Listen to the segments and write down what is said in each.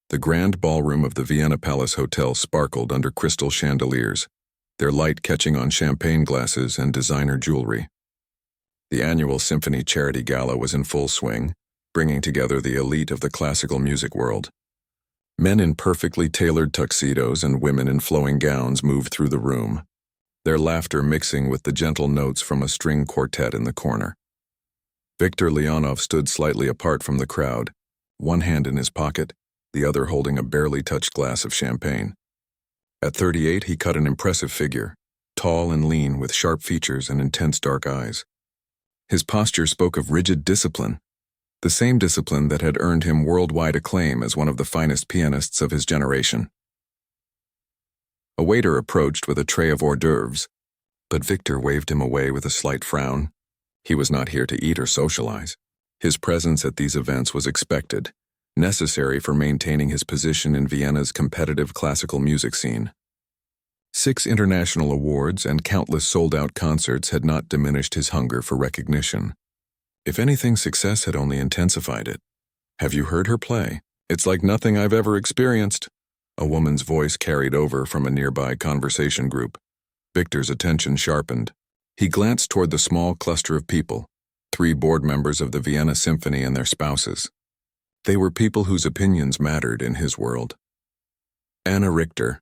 The grand ballroom of the Vienna Palace Hotel sparkled under crystal chandeliers, their light catching on champagne glasses and designer jewelry. The annual Symphony Charity Gala was in full swing, bringing together the elite of the classical music world. Men in perfectly tailored tuxedos and women in flowing gowns moved through the room, their laughter mixing with the gentle notes from a string quartet in the corner. Viktor Leonov stood slightly apart from the crowd, one hand in his pocket, the other holding a barely touched glass of champagne. At 38, he cut an impressive figure, tall and lean with sharp features and intense dark eyes. His posture spoke of rigid discipline, the same discipline that had earned him worldwide acclaim as one of the finest pianists of his generation. A waiter approached with a tray of hors d'oeuvres, but Viktor waved him away with a slight frown. He was not here to eat or socialize. His presence at these events was expected, necessary for maintaining his position in Vienna's competitive classical music scene. 6 international awards and countless sold-out concerts had not diminished his hunger for recognition. If anything, success had only intensified it. "Have you heard her play? It's like nothing I've ever experienced," a woman's voice carried over from a nearby conversation group. Viktor's attention sharpened. He glanced toward the small cluster of people, 3 board members of the Vienna Symphony and their spouses. They were people whose opinions mattered in his world. "Anna Richter,"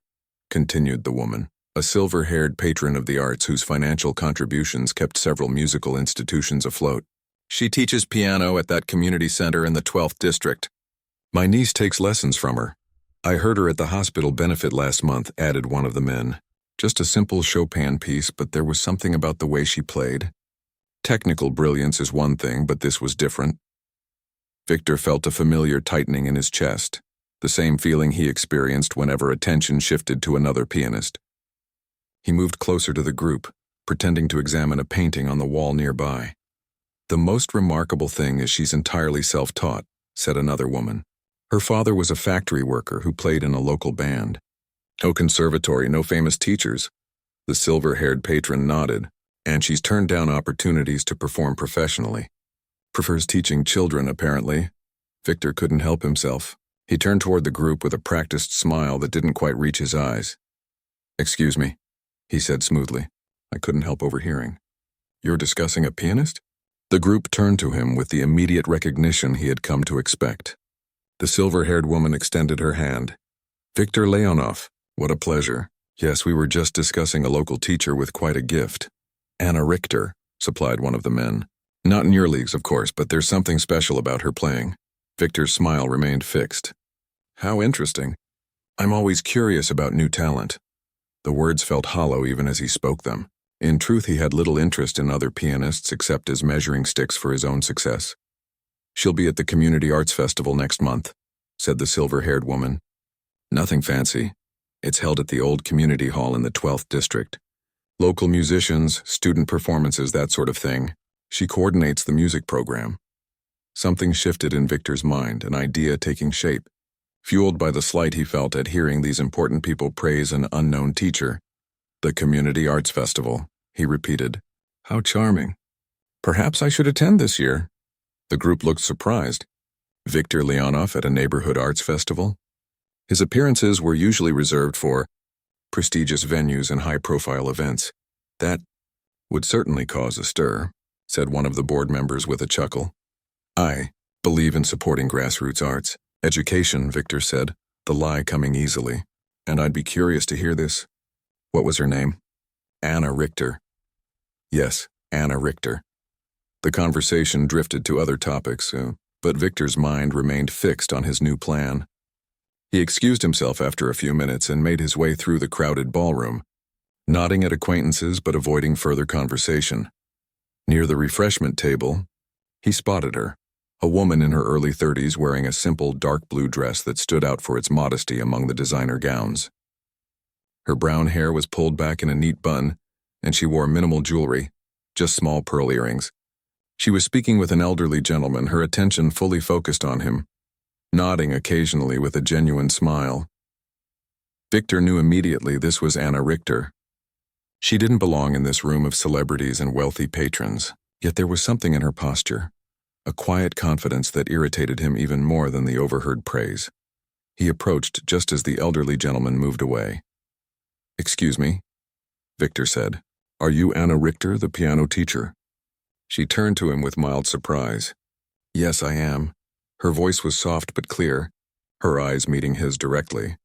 continued the woman, a silver-haired patron of the arts whose financial contributions kept several musical institutions afloat. "She teaches piano at that community center in the 12th district. My niece takes lessons from her. I heard her at the hospital benefit last month," added one of the men. "Just a simple Chopin piece, but there was something about the way she played. Technical brilliance is one thing, but this was different." Viktor felt a familiar tightening in his chest, the same feeling he experienced whenever attention shifted to another pianist. He moved closer to the group, pretending to examine a painting on the wall nearby. "The most remarkable thing is she's entirely self-taught," said another woman. "Her father was a factory worker who played in a local band. No conservatory, no famous teachers." The silver-haired patron nodded, "And she's turned down opportunities to perform professionally. Prefers teaching children, apparently." Viktor couldn't help himself. He turned toward the group with a practiced smile that didn't quite reach his eyes. "Excuse me," he said smoothly. "I couldn't help overhearing. You're discussing a pianist?" The group turned to him with the immediate recognition he had come to expect. The silver-haired woman extended her hand. "Viktor Leonov, what a pleasure. Yes, we were just discussing a local teacher with quite a gift." "Anna Richter," supplied one of the men. "Not in your leagues, of course, but there's something special about her playing." Viktor's smile remained fixed. "How interesting. I'm always curious about new talent." The words felt hollow even as he spoke them. In truth, he had little interest in other pianists except as measuring sticks for his own success. "She'll be at the Community Arts Festival next month," said the silver-haired woman. "Nothing fancy. It's held at the old community hall in the 12th district. Local musicians, student performances, that sort of thing. She coordinates the music program." Something shifted in Viktor's mind, an idea taking shape. Fueled by the slight he felt at hearing these important people praise an unknown teacher. "The Community Arts Festival," he repeated. "How charming. Perhaps I should attend this year." The group looked surprised. Viktor Leonov at a neighborhood arts festival? His appearances were usually reserved for prestigious venues and high-profile events. "That would certainly cause a stir," said one of the board members with a chuckle. "I believe in supporting grassroots arts. Education," Viktor said, the lie coming easily. "And I'd be curious to hear this." "What was her name?" "Anna Richter." "Yes, Anna Richter." The conversation drifted to other topics, but Viktor's mind remained fixed on his new plan. He excused himself after a few minutes and made his way through the crowded ballroom, nodding at acquaintances but avoiding further conversation. Near the refreshment table, he spotted her, a woman in her early 30s wearing a simple dark blue dress that stood out for its modesty among the designer gowns. Her brown hair was pulled back in a neat bun, and she wore minimal jewelry, just small pearl earrings. She was speaking with an elderly gentleman, her attention fully focused on him, nodding occasionally with a genuine smile. Viktor knew immediately this was Anna Richter. She didn't belong in this room of celebrities and wealthy patrons, yet there was something in her posture, a quiet confidence that irritated him even more than the overheard praise. He approached just as the elderly gentleman moved away. "Excuse me," Victor said. "Are you Anna Richter, the piano teacher?" She turned to him with mild surprise. "Yes, I am." Her voice was soft but clear, her eyes meeting his directly.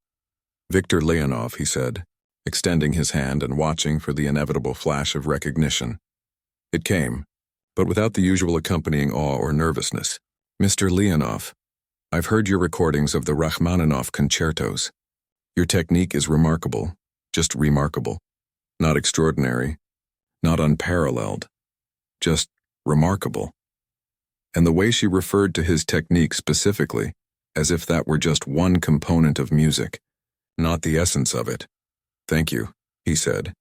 "Victor Leonov," he said, extending his hand and watching for the inevitable flash of recognition. It came, but without the usual accompanying awe or nervousness. "Mr. Leonov, I've heard your recordings of the Rachmaninoff concertos. Your technique is remarkable, just remarkable. Not extraordinary, not unparalleled, just remarkable." And the way she referred to his technique specifically, as if that were just one component of music, not the essence of it. "Thank you," he said,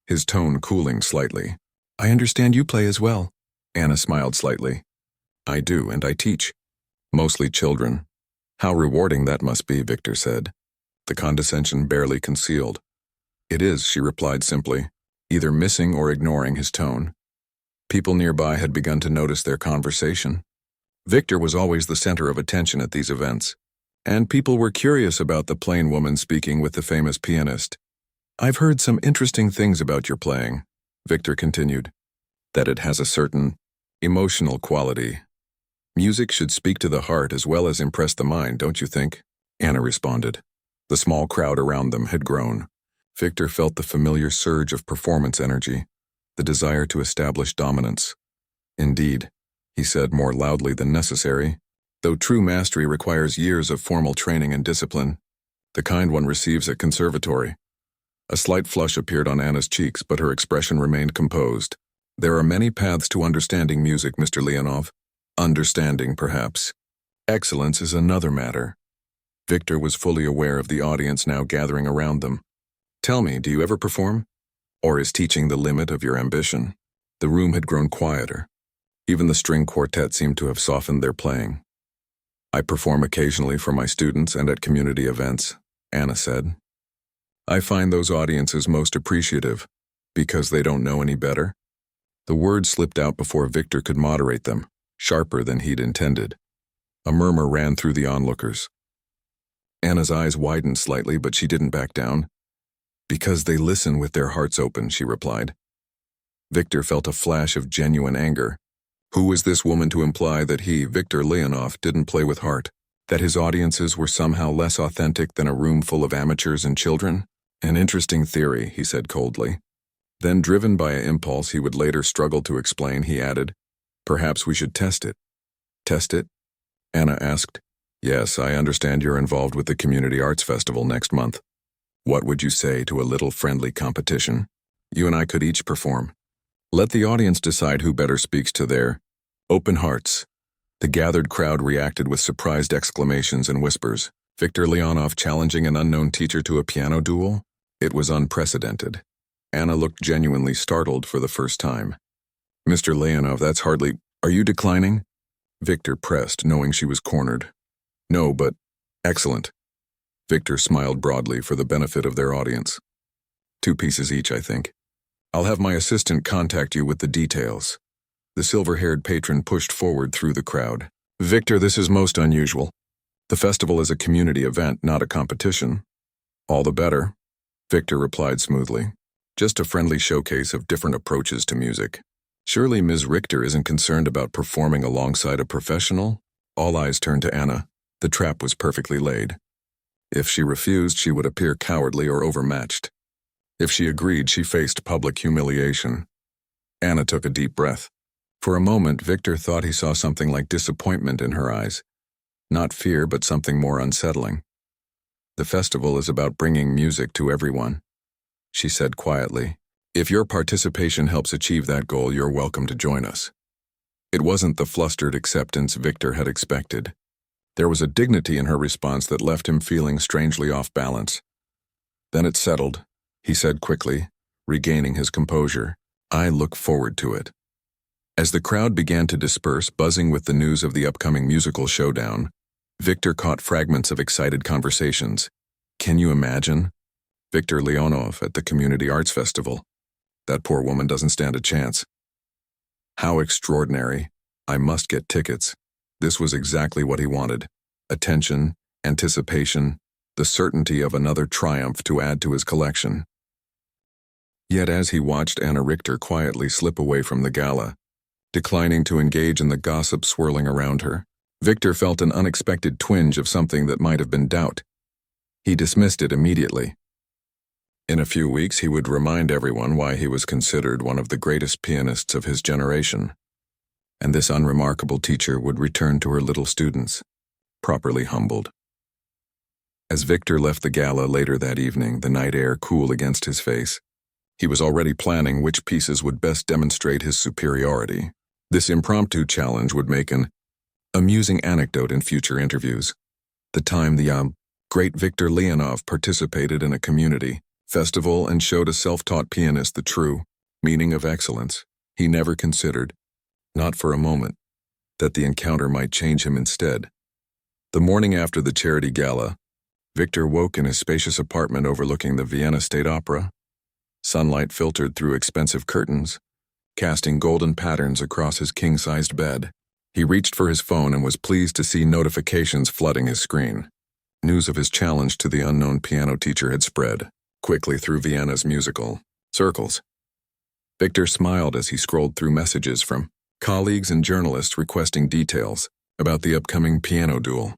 his tone cooling slightly. "I understand you play as well." Anna smiled slightly. "I do, and I teach. Mostly children." "How rewarding that must be," Victor said, the condescension barely concealed. "It is," she replied simply, either missing or ignoring his tone. People nearby had begun to notice their conversation. Victor was always the center of attention at these events, and people were curious about the plain woman speaking with the famous pianist. "I've heard some interesting things about your playing," Victor continued, "that it has a certain emotional quality. Music should speak to the heart as well as impress the mind, don't you think?" Anna responded. The small crowd around them had grown. Victor felt the familiar surge of performance energy, the desire to establish dominance. "Indeed," he said more loudly than necessary, "though true mastery requires years of formal training and discipline, the kind one receives at conservatory." A slight flush appeared on Anna's cheeks, but her expression remained composed. "There are many paths to understanding music, Mr. Leonov. Understanding, perhaps. Excellence is another matter." Victor was fully aware of the audience now gathering around them. "Tell me, do you ever perform? Or is teaching the limit of your ambition?" The room had grown quieter. Even the string quartet seemed to have softened their playing. "I perform occasionally for my students and at community events," Anna said. "I find those audiences most appreciative, because they don't know any better." The words slipped out before Victor could moderate them, sharper than he'd intended. A murmur ran through the onlookers. Anna's eyes widened slightly, but she didn't back down. "Because they listen with their hearts open," she replied. Victor felt a flash of genuine anger. Who was this woman to imply that he, Victor Leonov, didn't play with heart? That his audiences were somehow less authentic than a room full of amateurs and children? "An interesting theory," he said coldly. Then, driven by an impulse he would later struggle to explain, he added, "Perhaps we should test it." "Test it?" Anna asked. "Yes, I understand you're involved with the Community Arts Festival next month. What would you say to a little friendly competition? You and I could each perform. Let the audience decide who better speaks to their open hearts." The gathered crowd reacted with surprised exclamations and whispers. Victor Leonov challenging an unknown teacher to a piano duel? It was unprecedented. Anna looked genuinely startled for the first time. "Mr. Leonov, that's hardly— Are you declining?" Victor pressed, knowing she was cornered. "No, but— Excellent." Victor smiled broadly for the benefit of their audience. "2 pieces each, I think. I'll have my assistant contact you with the details." The silver-haired patron pushed forward through the crowd. "Victor, this is most unusual. The festival is a community event, not a competition." "All the better," Victor replied smoothly. "Just a friendly showcase of different approaches to music." "Surely Ms. Richter isn't concerned about performing alongside a professional?" All eyes turned to Anna. The trap was perfectly laid. If she refused, she would appear cowardly or overmatched. If she agreed, she faced public humiliation. Anna took a deep breath. For a moment, Victor thought he saw something like disappointment in her eyes. Not fear, but something more unsettling. "The festival is about bringing music to everyone," she said quietly. "If your participation helps achieve that goal, you're welcome to join us." It wasn't the flustered acceptance Victor had expected. There was a dignity in her response that left him feeling strangely off balance. "Then it's settled," he said quickly, regaining his composure. "I look forward to it." As the crowd began to disperse, buzzing with the news of the upcoming musical showdown, Victor caught fragments of excited conversations. "Can you imagine? Victor Leonov at the Community Arts Festival. That poor woman doesn't stand a chance. How extraordinary. I must get tickets." This was exactly what he wanted. Attention, anticipation, the certainty of another triumph to add to his collection. Yet as he watched Anna Richter quietly slip away from the gala, declining to engage in the gossip swirling around her, Victor felt an unexpected twinge of something that might have been doubt. He dismissed it immediately. In a few weeks, he would remind everyone why he was considered one of the greatest pianists of his generation. And this unremarkable teacher would return to her little students, properly humbled. As Victor left the gala later that evening, the night air cool against his face, he was already planning which pieces would best demonstrate his superiority. This impromptu challenge would make an amusing anecdote in future interviews. The time the great Victor Leonov participated in a community festival and showed a self-taught pianist the true meaning of excellence, he never considered, not for a moment, that the encounter might change him instead. The morning after the charity gala, Victor woke in his spacious apartment overlooking the Vienna State Opera. Sunlight filtered through expensive curtains, casting golden patterns across his king-sized bed. He reached for his phone and was pleased to see notifications flooding his screen. News of his challenge to the unknown piano teacher had spread quickly through Vienna's musical circles. Victor smiled as he scrolled through messages from colleagues and journalists requesting details about the upcoming piano duel.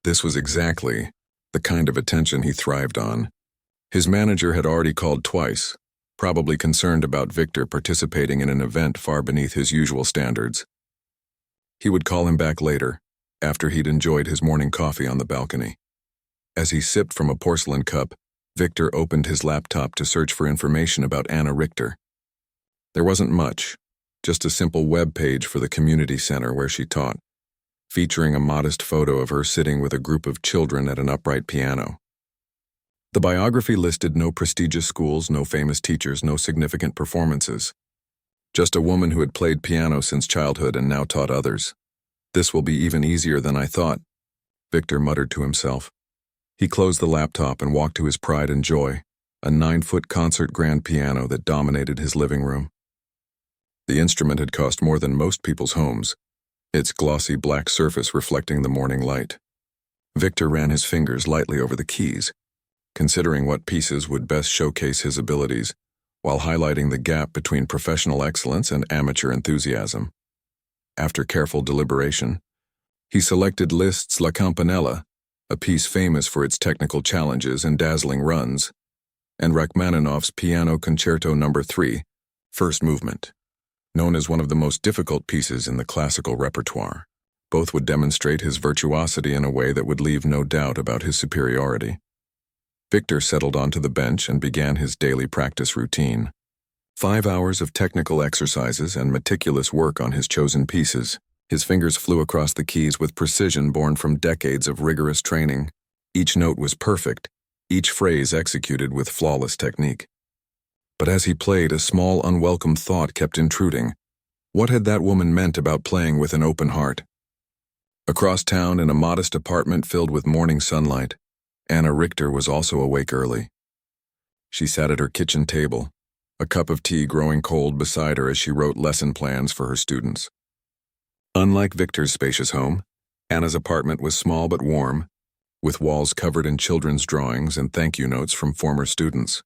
This was exactly the kind of attention he thrived on. His manager had already called twice, probably concerned about Victor participating in an event far beneath his usual standards. He would call him back later, after he'd enjoyed his morning coffee on the balcony. As he sipped from a porcelain cup, Victor opened his laptop to search for information about Anna Richter. There wasn't much, just a simple web page for the community center where she taught, featuring a modest photo of her sitting with a group of children at an upright piano. The biography listed no prestigious schools, no famous teachers, no significant performances. Just a woman who had played piano since childhood and now taught others. This will be even easier than I thought, Victor muttered to himself. He closed the laptop and walked to his pride and joy, a 9-foot concert grand piano that dominated his living room. The instrument had cost more than most people's homes, its glossy black surface reflecting the morning light. Victor ran his fingers lightly over the keys, considering what pieces would best showcase his abilities, while highlighting the gap between professional excellence and amateur enthusiasm. After careful deliberation, he selected Liszt's La Campanella, a piece famous for its technical challenges and dazzling runs, and Rachmaninoff's Piano Concerto No. 3, First Movement, known as one of the most difficult pieces in the classical repertoire. Both would demonstrate his virtuosity in a way that would leave no doubt about his superiority. Victor settled onto the bench and began his daily practice routine. 5 hours of technical exercises and meticulous work on his chosen pieces. His fingers flew across the keys with precision born from decades of rigorous training. Each note was perfect, each phrase executed with flawless technique. But as he played, a small, unwelcome thought kept intruding. What had that woman meant about playing with an open heart? Across town, in a modest apartment filled with morning sunlight, Anna Richter was also awake early. She sat at her kitchen table, a cup of tea growing cold beside her as she wrote lesson plans for her students. Unlike Victor's spacious home, Anna's apartment was small but warm, with walls covered in children's drawings and thank you notes from former students.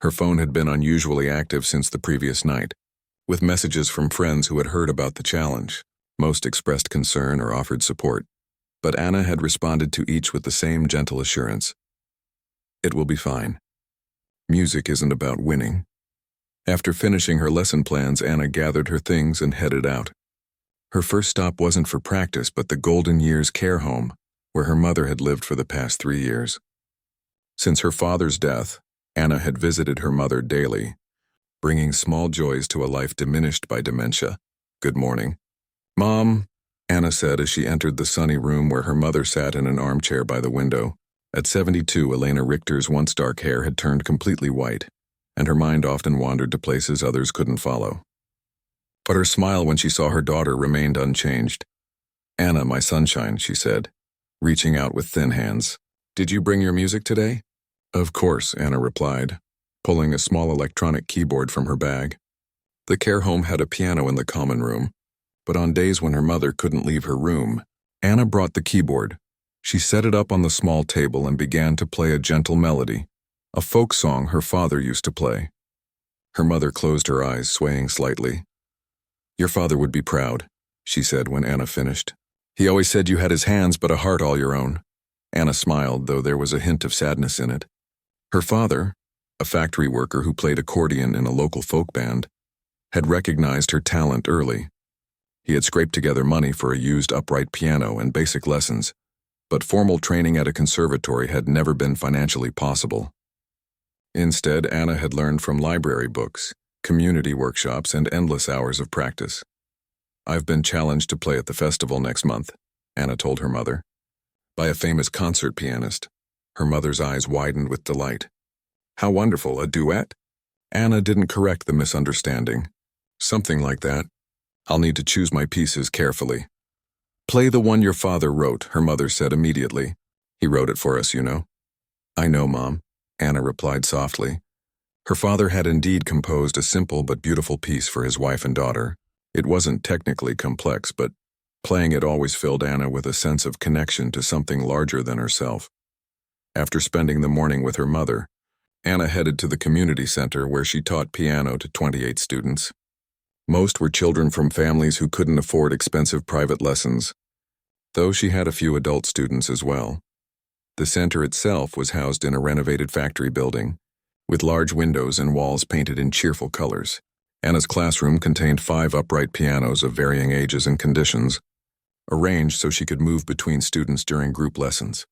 Her phone had been unusually active since the previous night, with messages from friends who had heard about the challenge. Most expressed concern or offered support, but Anna had responded to each with the same gentle assurance. It will be fine. Music isn't about winning. After finishing her lesson plans, Anna gathered her things and headed out. Her first stop wasn't for practice, but the Golden Years care home, where her mother had lived for the past 3 years. Since her father's death, Anna had visited her mother daily, bringing small joys to a life diminished by dementia. Good morning. Mom, Anna said as she entered the sunny room where her mother sat in an armchair by the window. At 72, Elena Richter's once dark hair had turned completely white, and her mind often wandered to places others couldn't follow. But her smile when she saw her daughter remained unchanged. Anna, my sunshine, she said, reaching out with thin hands. Did you bring your music today? Of course, Anna replied, pulling a small electronic keyboard from her bag. The care home had a piano in the common room, but on days when her mother couldn't leave her room, Anna brought the keyboard. She set it up on the small table and began to play a gentle melody, a folk song her father used to play. Her mother closed her eyes, swaying slightly. "Your father would be proud," she said when Anna finished. "He always said you had his hands but a heart all your own." Anna smiled, though there was a hint of sadness in it. Her father, a factory worker who played accordion in a local folk band, had recognized her talent early. He had scraped together money for a used upright piano and basic lessons, but formal training at a conservatory had never been financially possible. Instead, Anna had learned from library books, community workshops, and endless hours of practice. "I've been challenged to play at the festival next month," Anna told her mother, "by a famous concert pianist." Her mother's eyes widened with delight. "How wonderful, a duet?" Anna didn't correct the misunderstanding. "Something like that. I'll need to choose my pieces carefully." "Play the one your father wrote," her mother said immediately. "He wrote it for us, you know." "I know, Mom," Anna replied softly. Her father had indeed composed a simple but beautiful piece for his wife and daughter. It wasn't technically complex, but playing it always filled Anna with a sense of connection to something larger than herself. After spending the morning with her mother, Anna headed to the community center where she taught piano to 28 students. Most were children from families who couldn't afford expensive private lessons, though she had a few adult students as well. The center itself was housed in a renovated factory building, with large windows and walls painted in cheerful colors. Anna's classroom contained 5 upright pianos of varying ages and conditions, arranged so she could move between students during group lessons.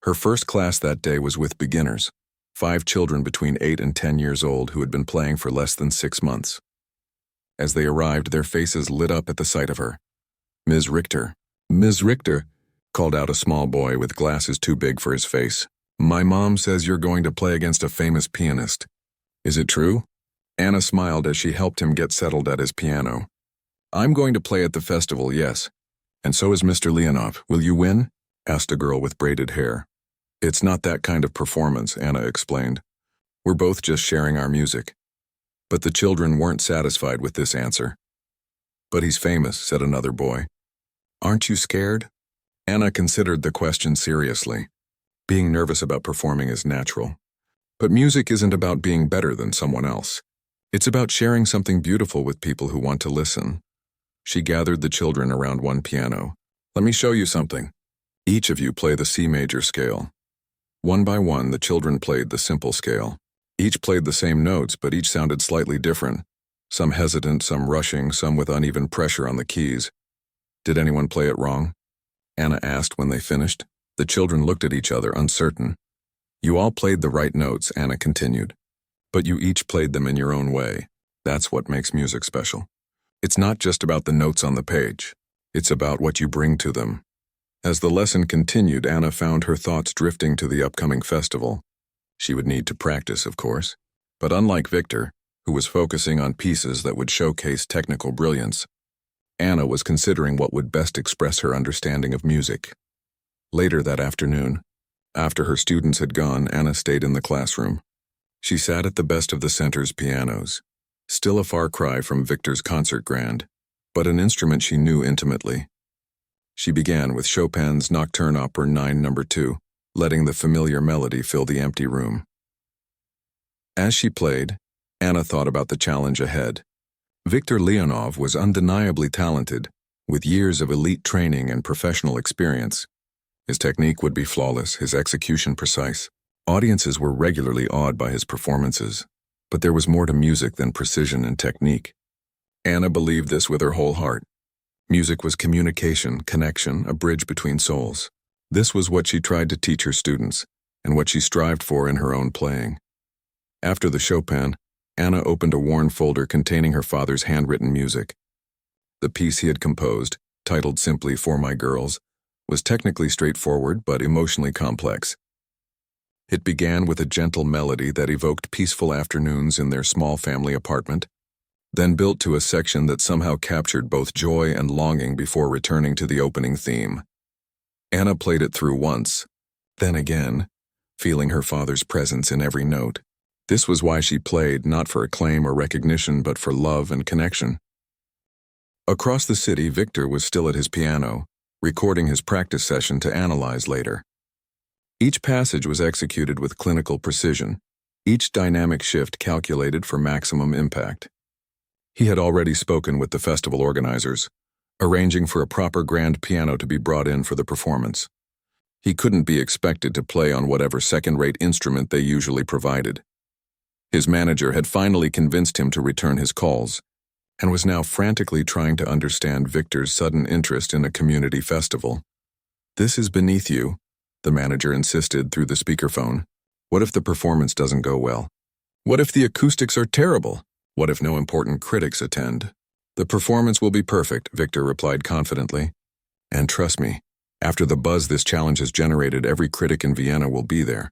Her first class that day was with beginners, 5 children between 8 and 10 years old who had been playing for less than 6 months. As they arrived, their faces lit up at the sight of her. "Ms. Richter." "Ms. Richter," called out a small boy with glasses too big for his face. "My mom says you're going to play against a famous pianist. Is it true?" Anna smiled as she helped him get settled at his piano. "I'm going to play at the festival, yes. And so is Mr. Leonov. Will you win?" asked a girl with braided hair. "It's not that kind of performance," Anna explained. "We're both just sharing our music." But the children weren't satisfied with this answer. "But he's famous," said another boy. "Aren't you scared?" Anna considered the question seriously. Being nervous about performing is natural. But music isn't about being better than someone else. It's about sharing something beautiful with people who want to listen. She gathered the children around one piano. "Let me show you something. Each of you play the C major scale." One by one, the children played the simple scale. Each played the same notes, but each sounded slightly different. Some hesitant, some rushing, some with uneven pressure on the keys. "Did anyone play it wrong?" Anna asked when they finished. The children looked at each other, uncertain. "You all played the right notes," Anna continued. "But you each played them in your own way. That's what makes music special. It's not just about the notes on the page. It's about what you bring to them." As the lesson continued, Anna found her thoughts drifting to the upcoming festival. She would need to practice, of course. But unlike Victor, who was focusing on pieces that would showcase technical brilliance, Anna was considering what would best express her understanding of music. Later that afternoon, after her students had gone, Anna stayed in the classroom. She sat at the best of the center's pianos, still a far cry from Victor's concert grand, but an instrument she knew intimately. She began with Chopin's Nocturne Opera 9 No. 2, letting the familiar melody fill the empty room. As she played, Anna thought about the challenge ahead. Victor Leonov was undeniably talented, with years of elite training and professional experience. His technique would be flawless, his execution precise. Audiences were regularly awed by his performances, but there was more to music than precision and technique. Anna believed this with her whole heart. Music was communication, connection, a bridge between souls. This was what she tried to teach her students, and what she strived for in her own playing. After the Chopin, Anna opened a worn folder containing her father's handwritten music. The piece he had composed, titled simply "For My Girls," was technically straightforward but emotionally complex. It began with a gentle melody that evoked peaceful afternoons in their small family apartment, then built to a section that somehow captured both joy and longing before returning to the opening theme. Anna played it through once, then again, feeling her father's presence in every note. This was why she played, not for acclaim or recognition, but for love and connection. Across the city, Victor was still at his piano, recording his practice session to analyze later. Each passage was executed with clinical precision, each dynamic shift calculated for maximum impact. He had already spoken with the festival organizers, arranging for a proper grand piano to be brought in for the performance. He couldn't be expected to play on whatever second-rate instrument they usually provided. His manager had finally convinced him to return his calls, and was now frantically trying to understand Victor's sudden interest in a community festival. "This is beneath you," the manager insisted through the speakerphone. "What if the performance doesn't go well? What if the acoustics are terrible? What if no important critics attend?" "The performance will be perfect," Victor replied confidently. "And trust me, after the buzz this challenge has generated, every critic in Vienna will be there."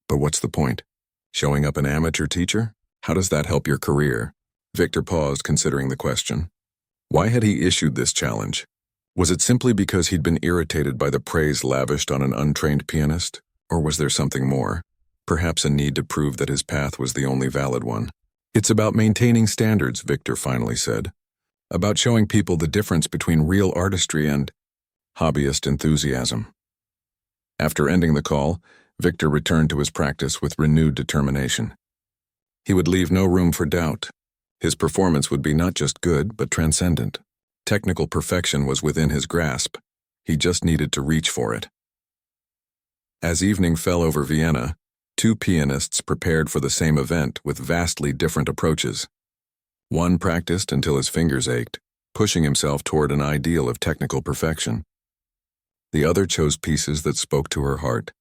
"But what's the point? Showing up an amateur teacher? How does that help your career?" Victor paused, considering the question. Why had he issued this challenge? Was it simply because he'd been irritated by the praise lavished on an untrained pianist? Or was there something more? Perhaps a need to prove that his path was the only valid one. "It's about maintaining standards," Victor finally said. "About showing people the difference between real artistry and hobbyist enthusiasm." After ending the call, Victor returned to his practice with renewed determination. He would leave no room for doubt. His performance would be not just good, but transcendent. Technical perfection was within his grasp. He just needed to reach for it. As evening fell over Vienna, two pianists prepared for the same event with vastly different approaches. One practiced until his fingers ached, pushing himself toward an ideal of technical perfection. The other chose pieces that spoke to her heart,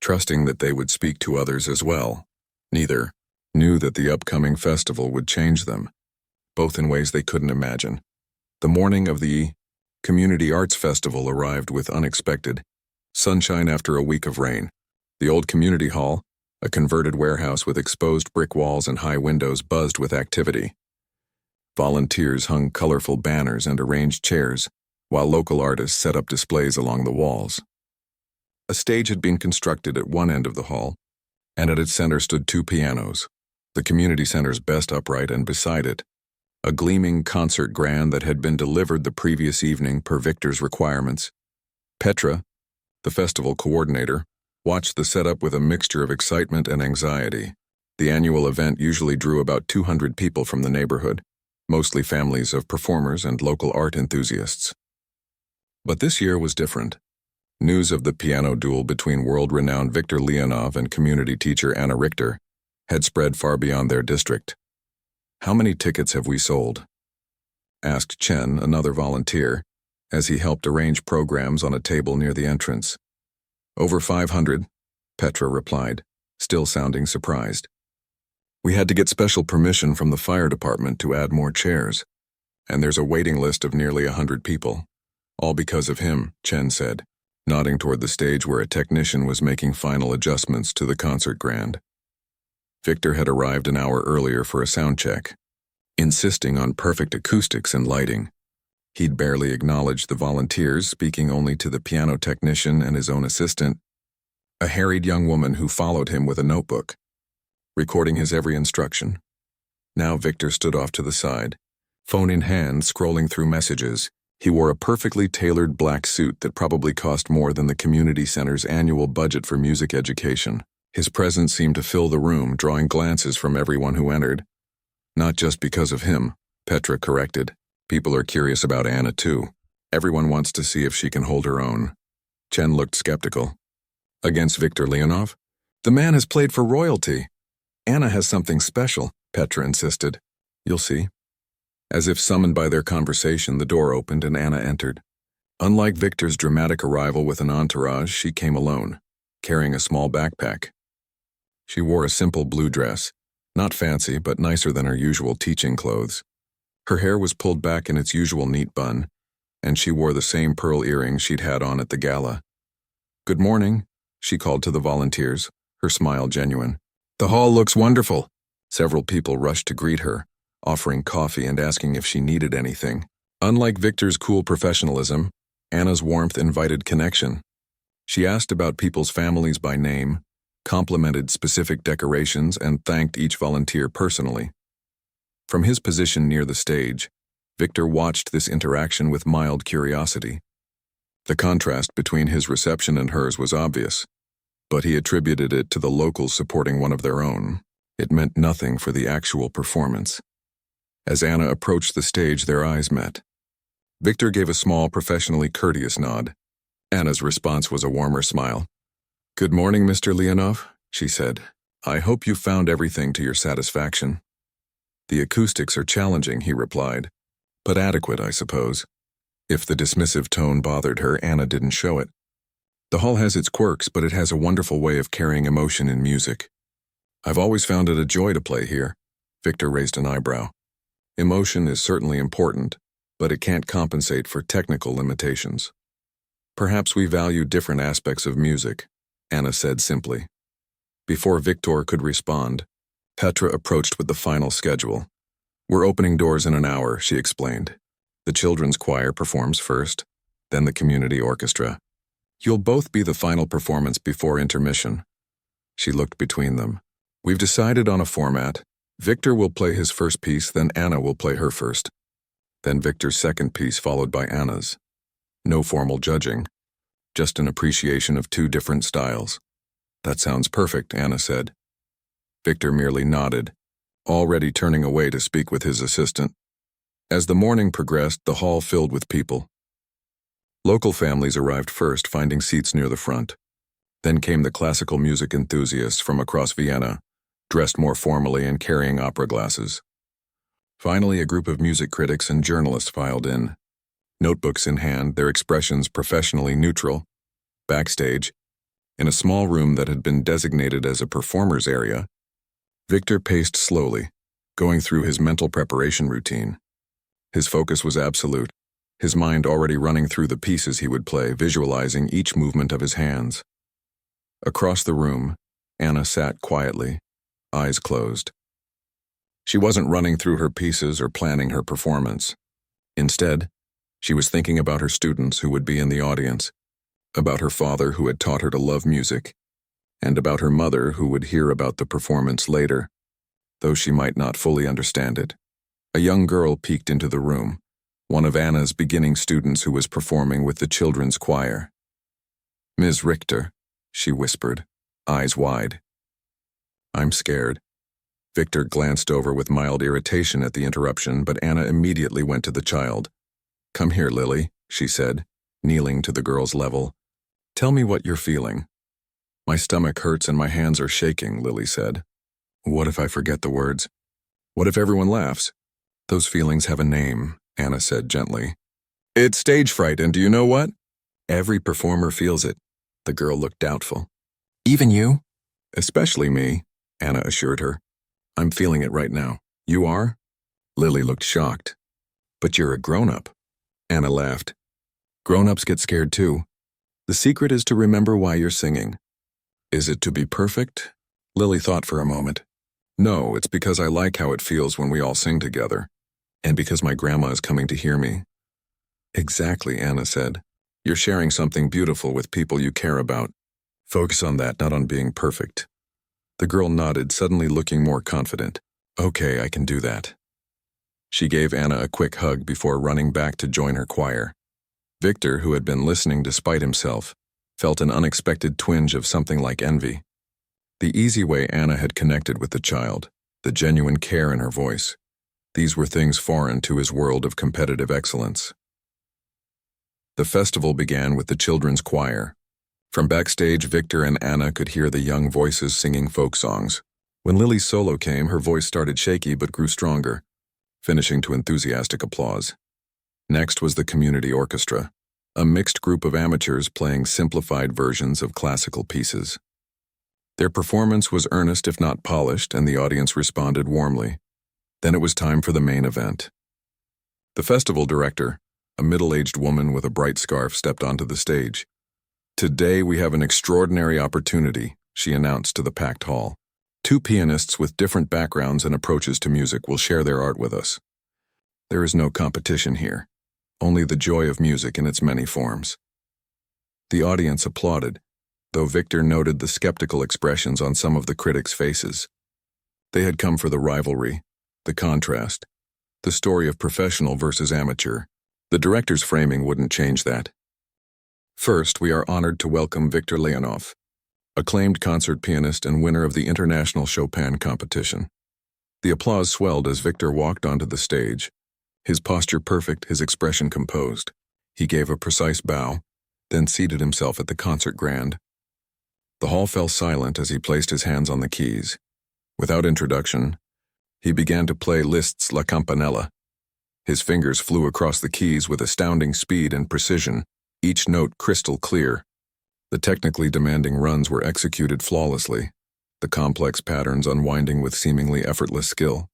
trusting that they would speak to others as well. Neither knew that the upcoming festival would change them, both in ways they couldn't imagine. The morning of the Community Arts Festival arrived with unexpected sunshine after a week of rain. The old community hall, a converted warehouse with exposed brick walls and high windows, buzzed with activity. Volunteers hung colorful banners and arranged chairs, while local artists set up displays along the walls. A stage had been constructed at one end of the hall, and at its center stood two pianos, the community center's best upright, and beside it, a gleaming concert grand that had been delivered the previous evening per Victor's requirements. Petra, the festival coordinator, watched the setup with a mixture of excitement and anxiety. The annual event usually drew about 200 people from the neighborhood, mostly families of performers and local art enthusiasts. But this year was different. News of the piano duel between world-renowned Victor Leonov and community teacher Anna Richter had spread far beyond their district. "How many tickets have we sold?" asked Chen, another volunteer, as he helped arrange programs on a table near the entrance. "Over 500, Petra replied, still sounding surprised. "We had to get special permission from the fire department to add more chairs, and there's a waiting list of nearly 100 people. All because of him," Chen said, nodding toward the stage where a technician was making final adjustments to the concert grand. Victor had arrived an hour earlier for a sound check, insisting on perfect acoustics and lighting. He'd barely acknowledged the volunteers, speaking only to the piano technician and his own assistant, a harried young woman who followed him with a notebook, recording his every instruction. Now Victor stood off to the side, phone in hand, scrolling through messages. He wore a perfectly tailored black suit that probably cost more than the community center's annual budget for music education. His presence seemed to fill the room, drawing glances from everyone who entered. "Not just because of him," Petra corrected. "People are curious about Anna, too. Everyone wants to see if she can hold her own." Chen looked skeptical. "Against Victor Leonov? The man has played for royalty. Anna has something special," Petra insisted. "You'll see." As if summoned by their conversation, the door opened and Anna entered. Unlike Victor's dramatic arrival with an entourage, she came alone, carrying a small backpack. She wore a simple blue dress, not fancy but nicer than her usual teaching clothes. Her hair was pulled back in its usual neat bun, and she wore the same pearl earrings she'd had on at the gala. "Good morning," she called to the volunteers, her smile genuine. "The hall looks wonderful." Several people rushed to greet her, offering coffee and asking if she needed anything. Unlike Victor's cool professionalism, Anna's warmth invited connection. She asked about people's families by name, complimented specific decorations, and thanked each volunteer personally. From his position near the stage, Victor watched this interaction with mild curiosity. The contrast between his reception and hers was obvious, but he attributed it to the locals supporting one of their own. It meant nothing for the actual performance. As Anna approached the stage, their eyes met. Victor gave a small, professionally courteous nod. Anna's response was a warmer smile. "Good morning, Mr. Leonov," she said. "I hope you found everything to your satisfaction." "The acoustics are challenging," he replied, "but adequate, I suppose." If the dismissive tone bothered her, Anna didn't show it. "The hall has its quirks, but it has a wonderful way of carrying emotion in music. I've always found it a joy to play here." Victor raised an eyebrow. "Emotion is certainly important, but it can't compensate for technical limitations." "Perhaps we value different aspects of music," Anna said simply. Before Victor could respond, Petra approached with the final schedule. "We're opening doors in an hour," she explained. "The children's choir performs first, then the community orchestra. You'll both be the final performance before intermission." She looked between them. "We've decided on a format. Victor will play his first piece, then Anna will play her first. Then Victor's second piece, followed by Anna's. No formal judging, just an appreciation of two different styles." "That sounds perfect," Anna said. Victor merely nodded, already turning away to speak with his assistant. As the morning progressed, the hall filled with people. Local families arrived first, finding seats near the front. Then came the classical music enthusiasts from across Vienna, dressed more formally and carrying opera glasses. Finally, a group of music critics and journalists filed in, notebooks in hand, their expressions professionally neutral. Backstage, in a small room that had been designated as a performer's area, Victor paced slowly, going through his mental preparation routine. His focus was absolute, his mind already running through the pieces he would play, visualizing each movement of his hands. Across the room, Anna sat quietly, eyes closed. She wasn't running through her pieces or planning her performance. Instead, she was thinking about her students who would be in the audience, about her father who had taught her to love music, and about her mother who would hear about the performance later, though she might not fully understand it. A young girl peeked into the room, one of Anna's beginning students who was performing with the children's choir. "Ms. Richter," she whispered, eyes wide. "I'm scared." Victor glanced over with mild irritation at the interruption, but Anna immediately went to the child. "Come here, Lily," she said, kneeling to the girl's level. "Tell me what you're feeling." "My stomach hurts and my hands are shaking," Lily said. "What if I forget the words? What if everyone laughs?" "Those feelings have a name," Anna said gently. "It's stage fright, and do you know what? Every performer feels it." The girl looked doubtful. "Even you?" "Especially me," Anna assured her. "I'm feeling it right now." "You are?" Lily looked shocked. "But you're a grown-up." Anna laughed. "Grown-ups get scared too. The secret is to remember why you're singing." "Is it to be perfect?" Lily thought for a moment. "No, it's because I like how it feels when we all sing together, and because my grandma is coming to hear me." "Exactly," Anna said. "You're sharing something beautiful with people you care about. Focus on that, not on being perfect." The girl nodded, suddenly looking more confident. "Okay, I can do that." She gave Anna a quick hug before running back to join her choir. Victor, who had been listening despite himself, felt an unexpected twinge of something like envy. The easy way Anna had connected with the child, the genuine care in her voice, these were things foreign to his world of competitive excellence. The festival began with the children's choir. From backstage, Victor and Anna could hear the young voices singing folk songs. When Lily's solo came, her voice started shaky but grew stronger, finishing to enthusiastic applause. Next was the community orchestra, a mixed group of amateurs playing simplified versions of classical pieces. Their performance was earnest if not polished, and the audience responded warmly. Then it was time for the main event. The festival director, a middle-aged woman with a bright scarf, stepped onto the stage. "Today we have an extraordinary opportunity," she announced to the packed hall. "Two pianists with different backgrounds and approaches to music will share their art with us. There is no competition here, only the joy of music in its many forms." The audience applauded, though Victor noted the skeptical expressions on some of the critics' faces. They had come for the rivalry, the contrast, the story of professional versus amateur. The director's framing wouldn't change that. First, we are honored to welcome Victor Leonov, acclaimed concert pianist and winner of the International Chopin competition. The applause swelled as Victor walked onto the stage, his posture perfect, his expression composed. He gave a precise bow, then seated himself at the concert grand. The hall fell silent as he placed his hands on the keys. Without introduction, he began to play Liszt's La Campanella. His fingers flew across the keys with astounding speed and precision, each note crystal clear. The technically demanding runs were executed flawlessly, the complex patterns unwinding with seemingly effortless skill.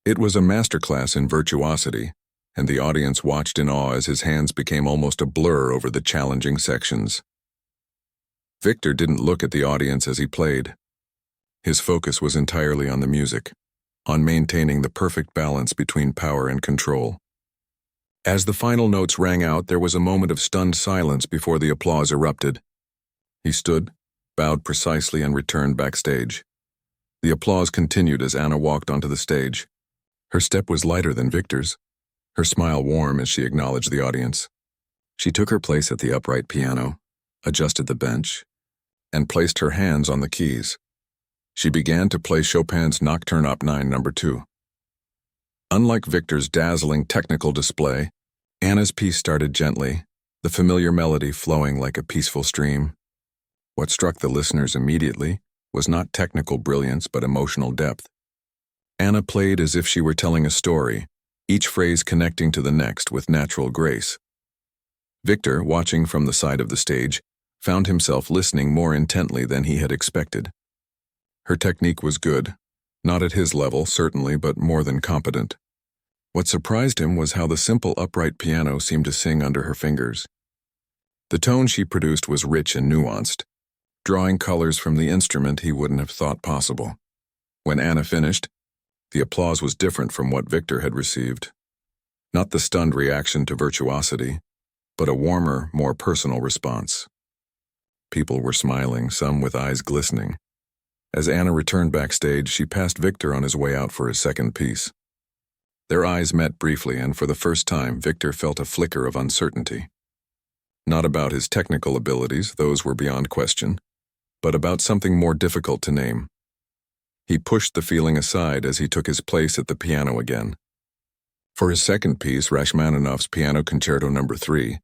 It was a masterclass in virtuosity, and the audience watched in awe as his hands became almost a blur over the challenging sections. Victor didn't look at the audience as he played. His focus was entirely on the music, on maintaining the perfect balance between power and control. As the final notes rang out, there was a moment of stunned silence before the applause erupted. He stood, bowed precisely, and returned backstage. The applause continued as Anna walked onto the stage. Her step was lighter than Victor's, her smile warm as she acknowledged the audience. She took her place at the upright piano, adjusted the bench, and placed her hands on the keys. She began to play Chopin's Nocturne Op. 9, No. 2. Unlike Victor's dazzling technical display, Anna's piece started gently, the familiar melody flowing like a peaceful stream. What struck the listeners immediately was not technical brilliance but emotional depth. Anna played as if she were telling a story, each phrase connecting to the next with natural grace. Victor, watching from the side of the stage, found himself listening more intently than he had expected. Her technique was good, not at his level, certainly, but more than competent. What surprised him was how the simple upright piano seemed to sing under her fingers. The tone she produced was rich and nuanced, drawing colors from the instrument he wouldn't have thought possible. When Anna finished, the applause was different from what Victor had received. Not the stunned reaction to virtuosity, but a warmer, more personal response. People were smiling, some with eyes glistening. As Anna returned backstage, she passed Victor on his way out for his second piece. Their eyes met briefly, and for the first time, Victor felt a flicker of uncertainty. Not about his technical abilities, those were beyond question, but about something more difficult to name. He pushed the feeling aside as he took his place at the piano again. For his second piece, Rachmaninoff's Piano Concerto No. 3,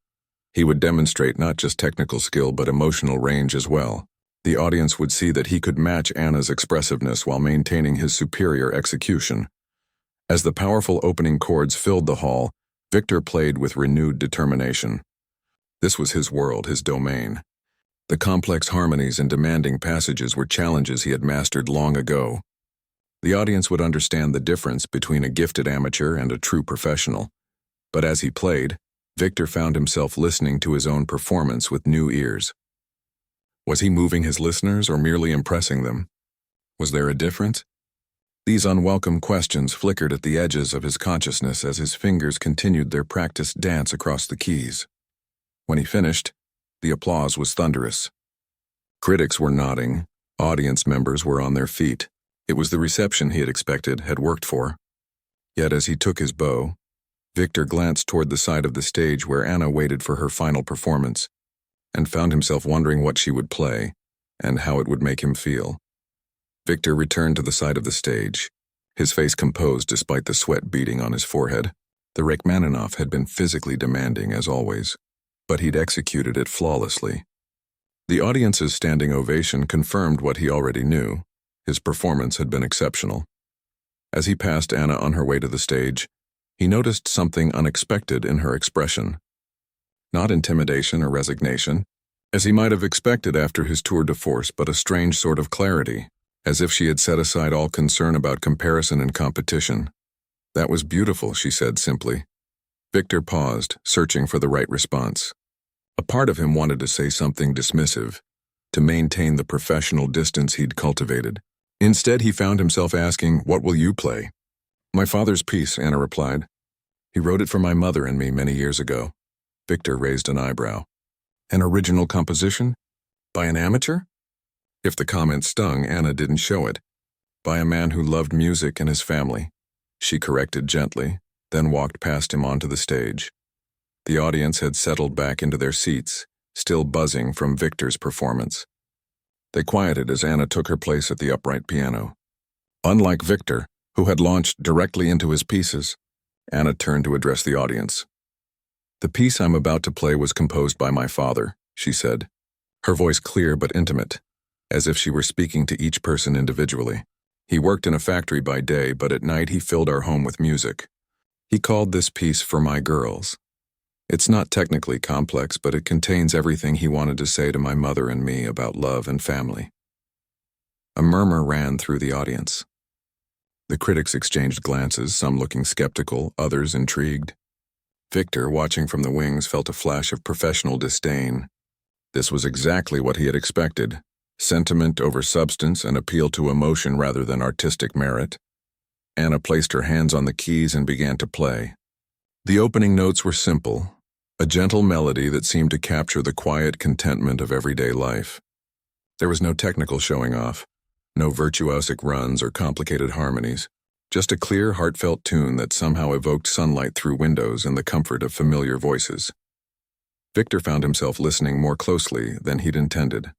he would demonstrate not just technical skill but emotional range as well. The audience would see that he could match Anna's expressiveness while maintaining his superior execution. As the powerful opening chords filled the hall, Victor played with renewed determination. This was his world, his domain. The complex harmonies and demanding passages were challenges he had mastered long ago. The audience would understand the difference between a gifted amateur and a true professional. But as he played, Victor found himself listening to his own performance with new ears. Was he moving his listeners or merely impressing them? Was there a difference? These unwelcome questions flickered at the edges of his consciousness as his fingers continued their practiced dance across the keys. When he finished, the applause was thunderous. Critics were nodding, audience members were on their feet. It was the reception he had expected, had worked for. Yet as he took his bow, Victor glanced toward the side of the stage where Anna waited for her final performance, and found himself wondering what she would play, and how it would make him feel. Victor returned to the side of the stage, his face composed despite the sweat beading on his forehead. The Rachmaninoff had been physically demanding, as always, but he'd executed it flawlessly. The audience's standing ovation confirmed what he already knew. His performance had been exceptional. As he passed Anna on her way to the stage, he noticed something unexpected in her expression. Not intimidation or resignation, as he might have expected after his tour de force, but a strange sort of clarity, as if she had set aside all concern about comparison and competition. "That was beautiful," she said simply. Victor paused, searching for the right response. A part of him wanted to say something dismissive, to maintain the professional distance he'd cultivated. Instead, he found himself asking, "What will you play?" "My father's piece," Anna replied. "He wrote it for my mother and me many years ago." Victor raised an eyebrow. "An original composition? By an amateur?" If the comment stung, Anna didn't show it. "By a man who loved music and his family," she corrected gently, then walked past him onto the stage. The audience had settled back into their seats, still buzzing from Victor's performance. They quieted as Anna took her place at the upright piano. Unlike Victor, who had launched directly into his pieces, Anna turned to address the audience. "The piece I'm about to play was composed by my father," she said, her voice clear but intimate, as if she were speaking to each person individually. "He worked in a factory by day, but at night he filled our home with music. He called this piece For My Girls. It's not technically complex, but it contains everything he wanted to say to my mother and me about love and family." A murmur ran through the audience. The critics exchanged glances, some looking skeptical, others intrigued. Victor, watching from the wings, felt a flash of professional disdain. This was exactly what he had expected: sentiment over substance, and appeal to emotion rather than artistic merit. Anna placed her hands on the keys and began to play. The opening notes were simple, a gentle melody that seemed to capture the quiet contentment of everyday life. There was no technical showing off, no virtuosic runs or complicated harmonies, just a clear, heartfelt tune that somehow evoked sunlight through windows and the comfort of familiar voices. Victor found himself listening more closely than he'd intended.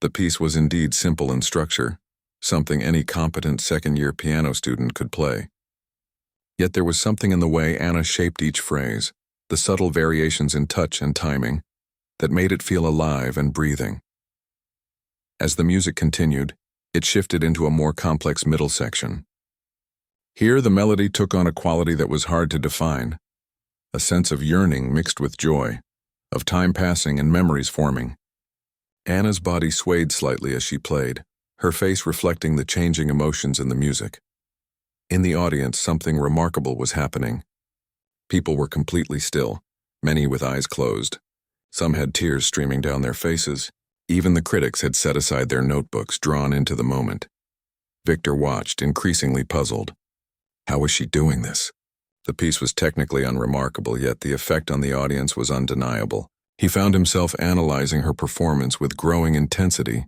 The piece was indeed simple in structure, something any competent second-year piano student could play. Yet there was something in the way Anna shaped each phrase, the subtle variations in touch and timing, that made it feel alive and breathing. As the music continued, it shifted into a more complex middle section. Here the melody took on a quality that was hard to define, a sense of yearning mixed with joy, of time passing and memories forming. Anna's body swayed slightly as she played, her face reflecting the changing emotions in the music. In the audience, something remarkable was happening. People were completely still, many with eyes closed. Some had tears streaming down their faces. Even the critics had set aside their notebooks, drawn into the moment. Victor watched, increasingly puzzled. How was she doing this? The piece was technically unremarkable, yet the effect on the audience was undeniable. He found himself analyzing her performance with growing intensity,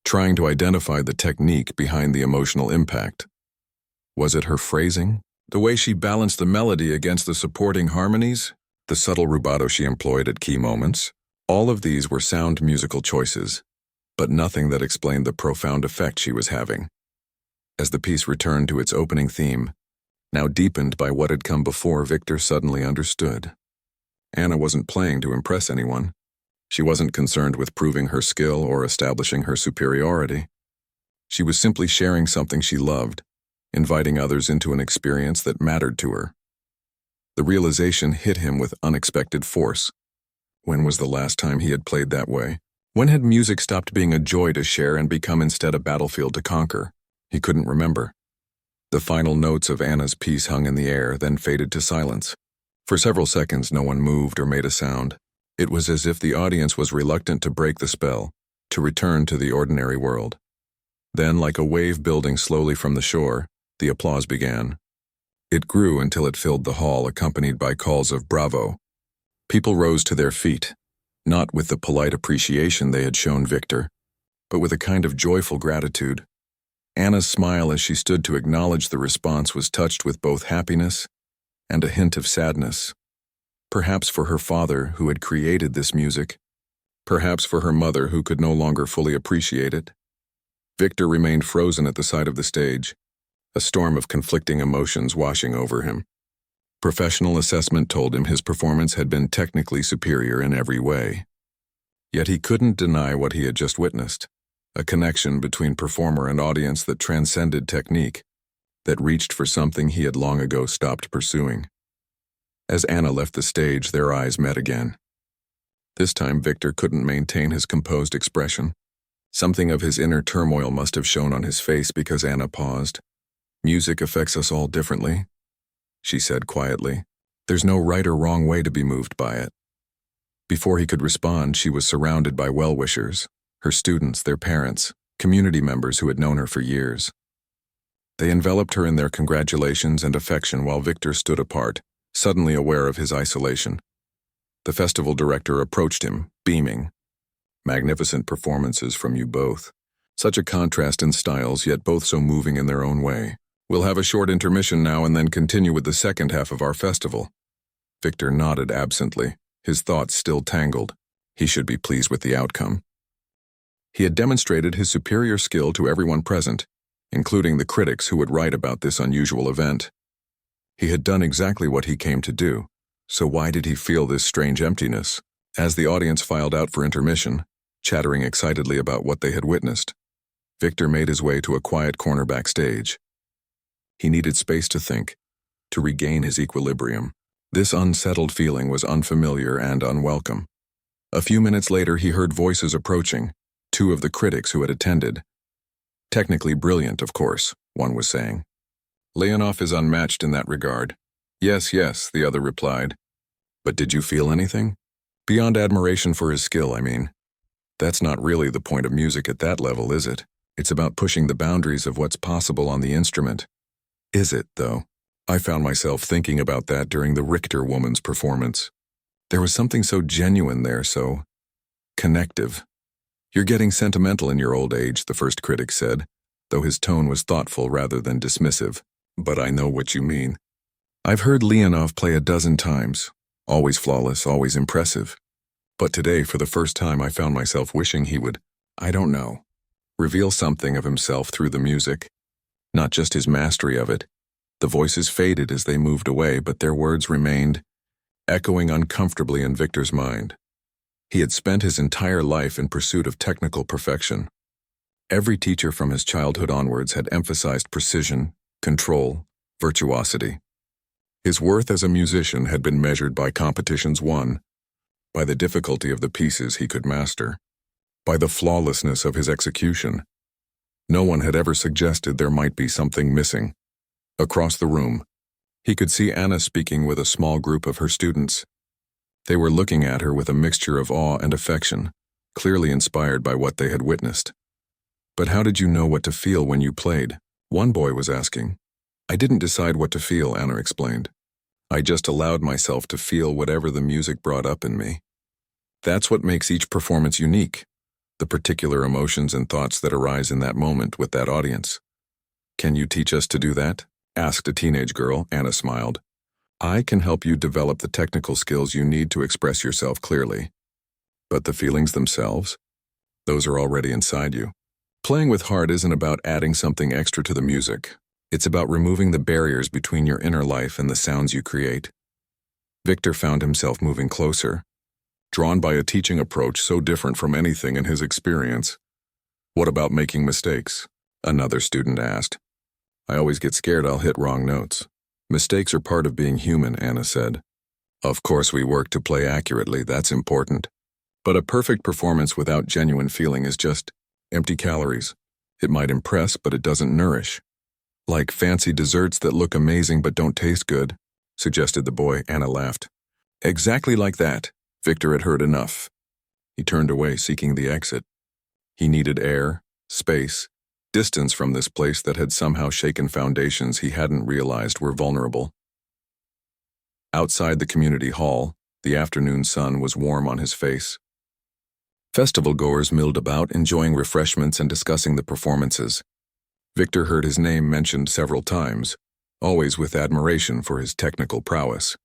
trying to identify the technique behind the emotional impact. Was it her phrasing? The way she balanced the melody against the supporting harmonies? The subtle rubato she employed at key moments? All of these were sound musical choices, but nothing that explained the profound effect she was having. As the piece returned to its opening theme, now deepened by what had come before, Victor suddenly understood. Anna wasn't playing to impress anyone. She wasn't concerned with proving her skill or establishing her superiority. She was simply sharing something she loved, inviting others into an experience that mattered to her. The realization hit him with unexpected force. When was the last time he had played that way? When had music stopped being a joy to share and become instead a battlefield to conquer? He couldn't remember. The final notes of Anna's piece hung in the air, then faded to silence. For several seconds, no one moved or made a sound. It was as if the audience was reluctant to break the spell, to return to the ordinary world. Then, like a wave building slowly from the shore, the applause began. It grew until it filled the hall, accompanied by calls of bravo. People rose to their feet, not with the polite appreciation they had shown Victor, but with a kind of joyful gratitude. Anna's smile as she stood to acknowledge the response was touched with both happiness and a hint of sadness. Perhaps for her father, who had created this music, perhaps for her mother, who could no longer fully appreciate it. Victor remained frozen at the side of the stage, a storm of conflicting emotions washing over him. Professional assessment told him his performance had been technically superior in every way. Yet he couldn't deny what he had just witnessed, a connection between performer and audience that transcended technique, that reached for something he had long ago stopped pursuing. As Anna left the stage, their eyes met again. This time Victor couldn't maintain his composed expression. Something of his inner turmoil must have shown on his face because Anna paused. "Music affects us all differently," she said quietly. "There's no right or wrong way to be moved by it." Before he could respond, she was surrounded by well-wishers, her students, their parents, community members who had known her for years. They enveloped her in their congratulations and affection while Victor stood apart, suddenly aware of his isolation. The festival director approached him, beaming. "Magnificent performances from you both. Such a contrast in styles, yet both so moving in their own way. We'll have a short intermission now and then continue with the second half of our festival." Victor nodded absently, his thoughts still tangled. He should be pleased with the outcome. He had demonstrated his superior skill to everyone present, including the critics who would write about this unusual event. He had done exactly what he came to do, so why did he feel this strange emptiness? As the audience filed out for intermission, chattering excitedly about what they had witnessed, Victor made his way to a quiet corner backstage. He needed space to think, to regain his equilibrium. This unsettled feeling was unfamiliar and unwelcome. A few minutes later, he heard voices approaching, two of the critics who had attended. Technically brilliant, of course, one was saying. Leonov is unmatched in that regard. Yes, yes, the other replied. But did you feel anything? Beyond admiration for his skill, I mean. That's not really the point of music at that level, is it? It's about pushing the boundaries of what's possible on the instrument. Is it, though? I found myself thinking about that during the Richter woman's performance. There was something so genuine there, so connective. You're getting sentimental in your old age, the first critic said, though his tone was thoughtful rather than dismissive. But I know what you mean. I've heard Leonov play a dozen times, always flawless, always impressive. But today, for the first time, I found myself wishing he would, I don't know, reveal something of himself through the music. Not just his mastery of it. The voices faded as they moved away, but their words remained, echoing uncomfortably in Victor's mind. He had spent his entire life in pursuit of technical perfection. Every teacher from his childhood onwards had emphasized precision, control, virtuosity. His worth as a musician had been measured by competitions won, by the difficulty of the pieces he could master, by the flawlessness of his execution. No one had ever suggested there might be something missing. Across the room, he could see Anna speaking with a small group of her students. They were looking at her with a mixture of awe and affection, clearly inspired by what they had witnessed. But how did you know what to feel when you played? One boy was asking. I didn't decide what to feel, Anna explained. I just allowed myself to feel whatever the music brought up in me. That's what makes each performance unique, the particular emotions and thoughts that arise in that moment with that audience. Can you teach us to do that? Asked a teenage girl. Anna smiled. I can help you develop the technical skills you need to express yourself clearly. But the feelings themselves? Those are already inside you. Playing with heart isn't about adding something extra to the music. It's about removing the barriers between your inner life and the sounds you create. Victor found himself moving closer, drawn by a teaching approach so different from anything in his experience. What about making mistakes? Another student asked. I always get scared I'll hit wrong notes. Mistakes are part of being human, Anna said. Of course we work to play accurately, that's important. But a perfect performance without genuine feeling is just empty calories. It might impress, but it doesn't nourish. Like fancy desserts that look amazing but don't taste good, suggested the boy. Anna laughed. Exactly like that. Victor had heard enough. He turned away, seeking the exit. He needed air, space, distance from this place that had somehow shaken foundations he hadn't realized were vulnerable. Outside the community hall, the afternoon sun was warm on his face. Festival-goers milled about, enjoying refreshments and discussing the performances. Victor heard his name mentioned several times, always with admiration for his technical prowess.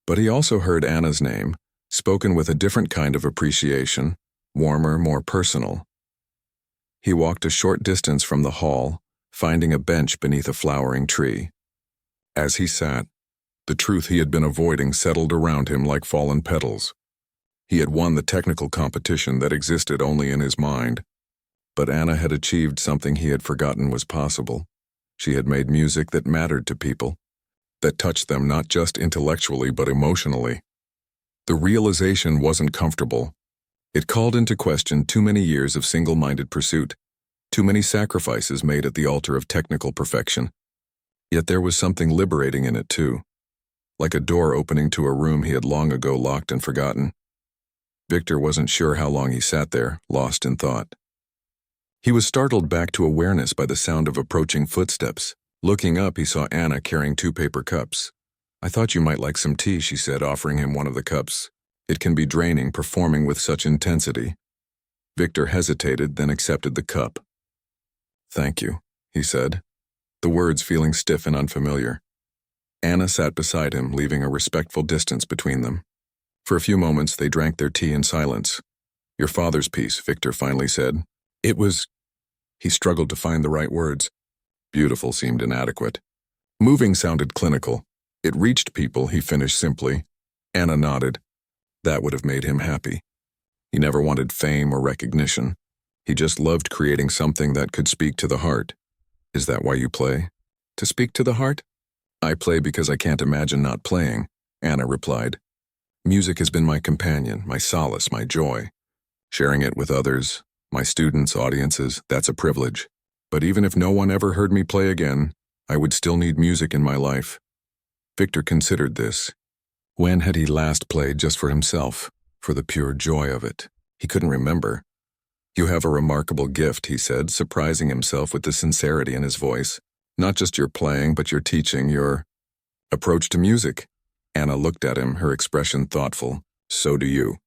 But he also heard Anna's name, spoken with a different kind of appreciation, warmer, more personal. He walked a short distance from the hall, finding a bench beneath a flowering tree. As he sat, the truth he had been avoiding settled around him like fallen petals. He had won the technical competition that existed only in his mind. But Anna had achieved something he had forgotten was possible. She had made music that mattered to people, that touched them not just intellectually but emotionally. The realization wasn't comfortable. It called into question too many years of single-minded pursuit, too many sacrifices made at the altar of technical perfection. Yet there was something liberating in it too, like a door opening to a room he had long ago locked and forgotten. Victor wasn't sure how long he sat there, lost in thought. He was startled back to awareness by the sound of approaching footsteps. Looking up, he saw Anna carrying 2 paper cups. I thought you might like some tea, she said, offering him one of the cups. It can be draining performing with such intensity. Victor hesitated, then accepted the cup. Thank you, he said, the words feeling stiff and unfamiliar. Anna sat beside him, leaving a respectful distance between them. For a few moments, they drank their tea in silence. "Your father's piece," Victor finally said. "It was—" He struggled to find the right words. "Beautiful" seemed inadequate. "Moving" sounded clinical. "It reached people," he finished simply. Anna nodded. That would have made him happy. He never wanted fame or recognition. He just loved creating something that could speak to the heart. "Is that why you play? To speak to the heart?" "I play because I can't imagine not playing," Anna replied. "Music has been my companion, my solace, my joy. Sharing it with others, my students, audiences, that's a privilege. But even if no one ever heard me play again, I would still need music in my life." Victor considered this. When had he last played just for himself, for the pure joy of it? He couldn't remember. "You have a remarkable gift," he said, surprising himself with the sincerity in his voice. "Not just your playing, but your teaching, your approach to music." Anna looked at him, her expression thoughtful. "So do you.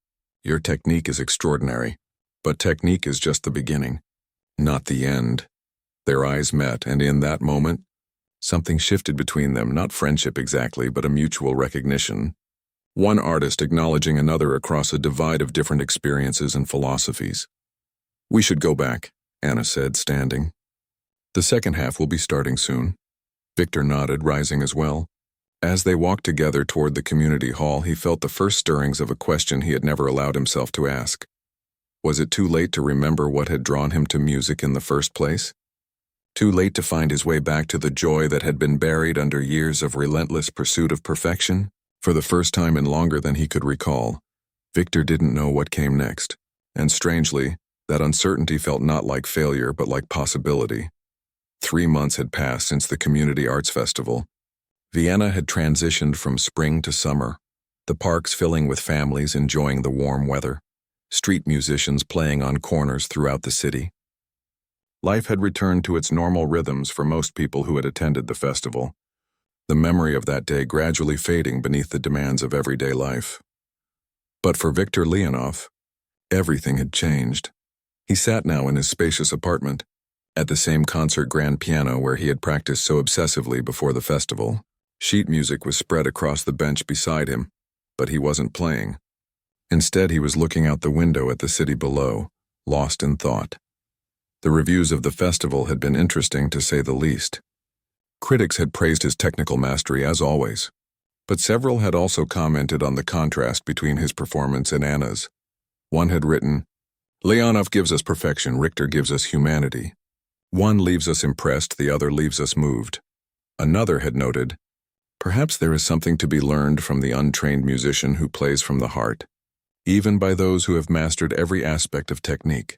Your technique is extraordinary. But technique is just the beginning, not the end." Their eyes met, and in that moment, something shifted between them, not friendship exactly, but a mutual recognition. One artist acknowledging another across a divide of different experiences and philosophies. "We should go back," Anna said, standing. "The second half will be starting soon." Victor nodded, rising as well. As they walked together toward the community hall, he felt the first stirrings of a question he had never allowed himself to ask. Was it too late to remember what had drawn him to music in the first place? Too late to find his way back to the joy that had been buried under years of relentless pursuit of perfection? For the first time in longer than he could recall, Victor didn't know what came next, and strangely, that uncertainty felt not like failure but like possibility. 3 months had passed since the Community Arts Festival. Vienna had transitioned from spring to summer, the parks filling with families enjoying the warm weather, street musicians playing on corners throughout the city. Life had returned to its normal rhythms for most people who had attended the festival, the memory of that day gradually fading beneath the demands of everyday life. But for Victor Leonov, everything had changed. He sat now in his spacious apartment, at the same concert grand piano where he had practiced so obsessively before the festival. Sheet music was spread across the bench beside him, but he wasn't playing. Instead, he was looking out the window at the city below, lost in thought. The reviews of the festival had been interesting, to say the least. Critics had praised his technical mastery as always, but several had also commented on the contrast between his performance and Anna's. One had written, "Leonov gives us perfection, Richter gives us humanity. One leaves us impressed, the other leaves us moved." Another had noted, "Perhaps there is something to be learned from the untrained musician who plays from the heart, even by those who have mastered every aspect of technique."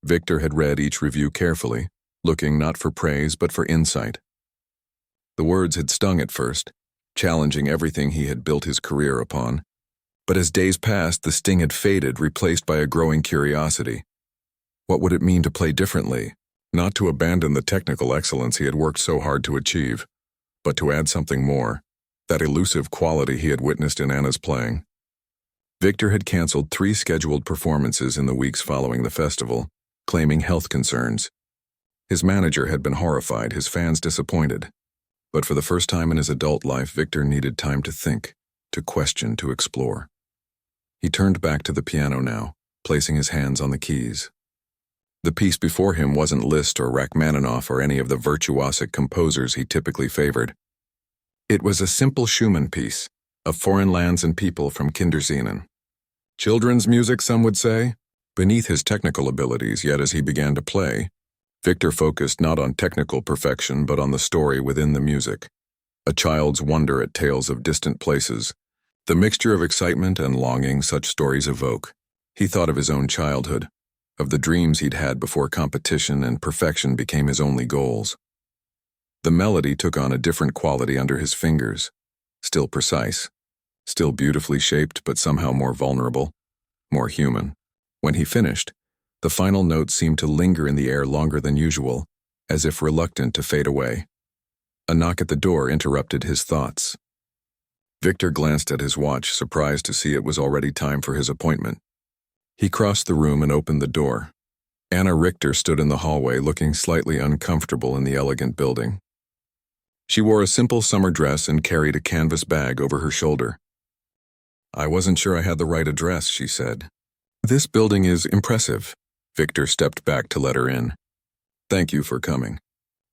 Victor had read each review carefully, looking not for praise but for insight. The words had stung at first, challenging everything he had built his career upon. But as days passed, the sting had faded, replaced by a growing curiosity. What would it mean to play differently? Not to abandon the technical excellence he had worked so hard to achieve, but to add something more, that elusive quality he had witnessed in Anna's playing. Victor had canceled 3 scheduled performances in the weeks following the festival, claiming health concerns. His manager had been horrified, his fans disappointed. But for the first time in his adult life, Victor needed time to think, to question, to explore. He turned back to the piano now, placing his hands on the keys. The piece before him wasn't Liszt or Rachmaninoff or any of the virtuosic composers he typically favored. It was a simple Schumann piece, of foreign lands and people from Kinderscenen. Children's music, some would say. Beneath his technical abilities, yet as he began to play, Victor focused not on technical perfection but on the story within the music. A child's wonder at tales of distant places, the mixture of excitement and longing such stories evoke. He thought of his own childhood, of the dreams he'd had before competition and perfection became his only goals. The melody took on a different quality under his fingers, still precise, still beautifully shaped but somehow more vulnerable, more human. When he finished, the final note seemed to linger in the air longer than usual, as if reluctant to fade away. A knock at the door interrupted his thoughts. Victor glanced at his watch, surprised to see it was already time for his appointment. He crossed the room and opened the door. Anna Richter stood in the hallway, looking slightly uncomfortable in the elegant building. She wore a simple summer dress and carried a canvas bag over her shoulder. I wasn't sure I had the right address, she said. This building is impressive. Victor stepped back to let her in. Thank you for coming.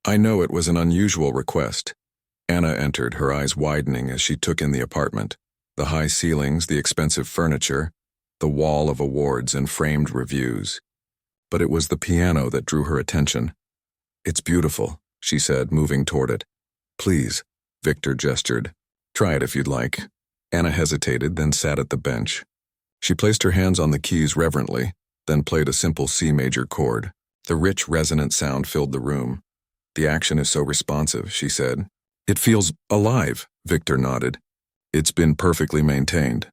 I know it was an unusual request. Anna entered, her eyes widening as she took in the apartment. The high ceilings, the expensive furniture, the wall of awards and framed reviews. But it was the piano that drew her attention. It's beautiful, she said, moving toward it. Please, Victor gestured. Try it if you'd like. Anna hesitated, then sat at the bench. She placed her hands on the keys reverently, then played a simple C major chord. The rich, resonant sound filled the room. The action is so responsive, she said. It feels alive, Victor nodded. It's been perfectly maintained.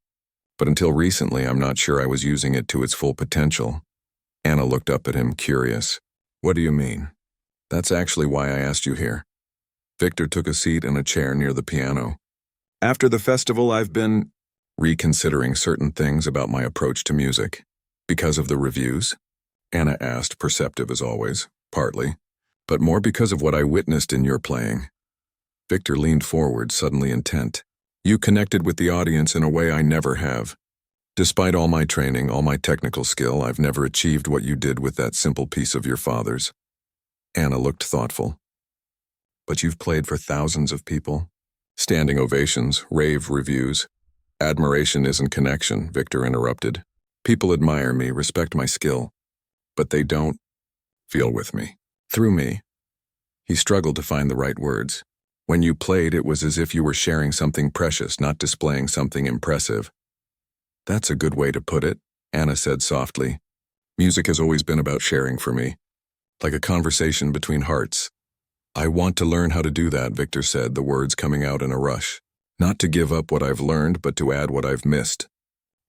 But until recently, I'm not sure I was using it to its full potential. Anna looked up at him, curious. What do you mean? That's actually why I asked you here. Victor took a seat in a chair near the piano. After the festival, I've been reconsidering certain things about my approach to music. Because of the reviews? Anna asked, perceptive as always, partly, but more because of what I witnessed in your playing. Victor leaned forward, suddenly intent. You connected with the audience in a way I never have. Despite all my training, all my technical skill, I've never achieved what you did with that simple piece of your father's. Anna looked thoughtful. But you've played for thousands of people. Standing ovations, rave reviews. Admiration isn't connection, Victor interrupted. People admire me, respect my skill. But they don't feel with me. Through me. He struggled to find the right words. When you played, it was as if you were sharing something precious, not displaying something impressive. That's a good way to put it, Anna said softly. Music has always been about sharing for me. Like a conversation between hearts. I want to learn how to do that, Victor said, the words coming out in a rush. Not to give up what I've learned, but to add what I've missed.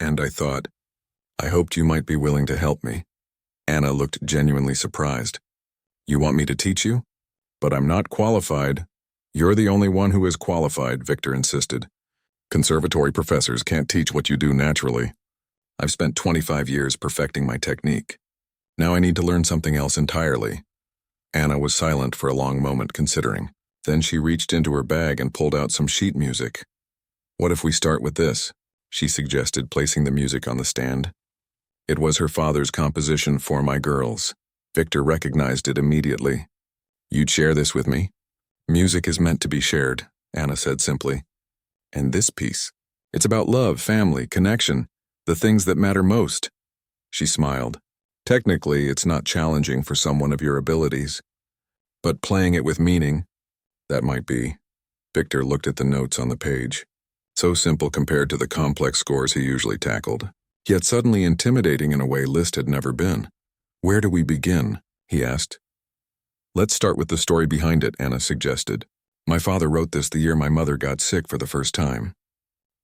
And I thought, I hoped you might be willing to help me. Anna looked genuinely surprised. You want me to teach you? But I'm not qualified. You're the only one who is qualified, Victor insisted. Conservatory professors can't teach what you do naturally. I've spent 25 years perfecting my technique. Now I need to learn something else entirely. Anna was silent for a long moment, considering. Then she reached into her bag and pulled out some sheet music. What if we start with this? She suggested, placing the music on the stand. It was her father's composition for my girls. Victor recognized it immediately. You'd share this with me? Music is meant to be shared, Anna said simply. And this piece? It's about love, family, connection, the things that matter most. She smiled. Technically, it's not challenging for someone of your abilities. But playing it with meaning, that might be. Victor looked at the notes on the page. So simple compared to the complex scores he usually tackled. Yet suddenly intimidating in a way Liszt had never been. Where do we begin? He asked. Let's start with the story behind it, Anna suggested. My father wrote this the year my mother got sick for the first time.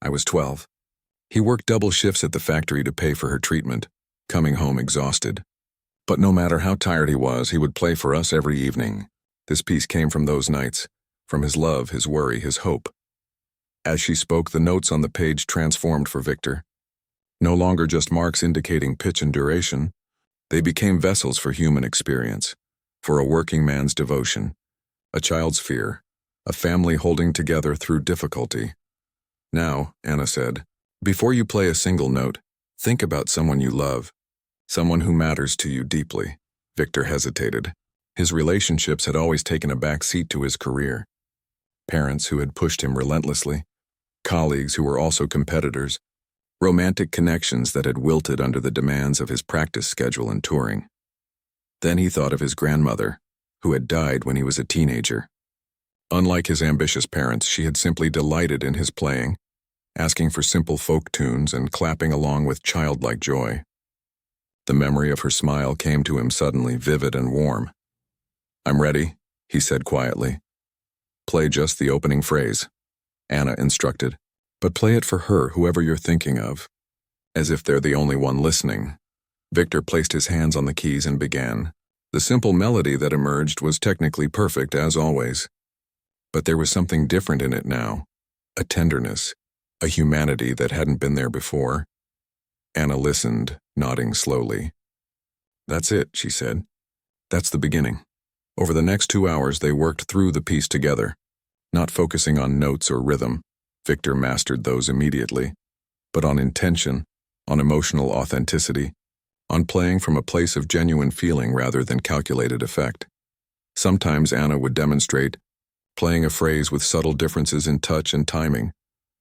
I was 12. He worked double shifts at the factory to pay for her treatment, coming home exhausted. But no matter how tired he was, he would play for us every evening. This piece came from those nights, from his love, his worry, his hope. As she spoke, the notes on the page transformed for Victor. No longer just marks indicating pitch and duration, they became vessels for human experience, for a working man's devotion, a child's fear, a family holding together through difficulty. Now, Anna said, before you play a single note, think about someone you love, someone who matters to you deeply. Victor hesitated. His relationships had always taken a back seat to his career. Parents who had pushed him relentlessly, colleagues who were also competitors, romantic connections that had wilted under the demands of his practice schedule and touring. Then he thought of his grandmother, who had died when he was a teenager. Unlike his ambitious parents, she had simply delighted in his playing, asking for simple folk tunes and clapping along with childlike joy. The memory of her smile came to him suddenly, vivid and warm. I'm ready, he said quietly. Play just the opening phrase, Anna instructed. But play it for her, whoever you're thinking of, as if they're the only one listening. Victor placed his hands on the keys and began. The simple melody that emerged was technically perfect, as always. But there was something different in it now, a tenderness, a humanity that hadn't been there before. Anna listened, nodding slowly. That's it, she said. That's the beginning. Over the next 2 hours, they worked through the piece together, not focusing on notes or rhythm. Victor mastered those immediately. but on intention, on emotional authenticity, on playing from a place of genuine feeling rather than calculated effect. Sometimes Anna would demonstrate, playing a phrase with subtle differences in touch and timing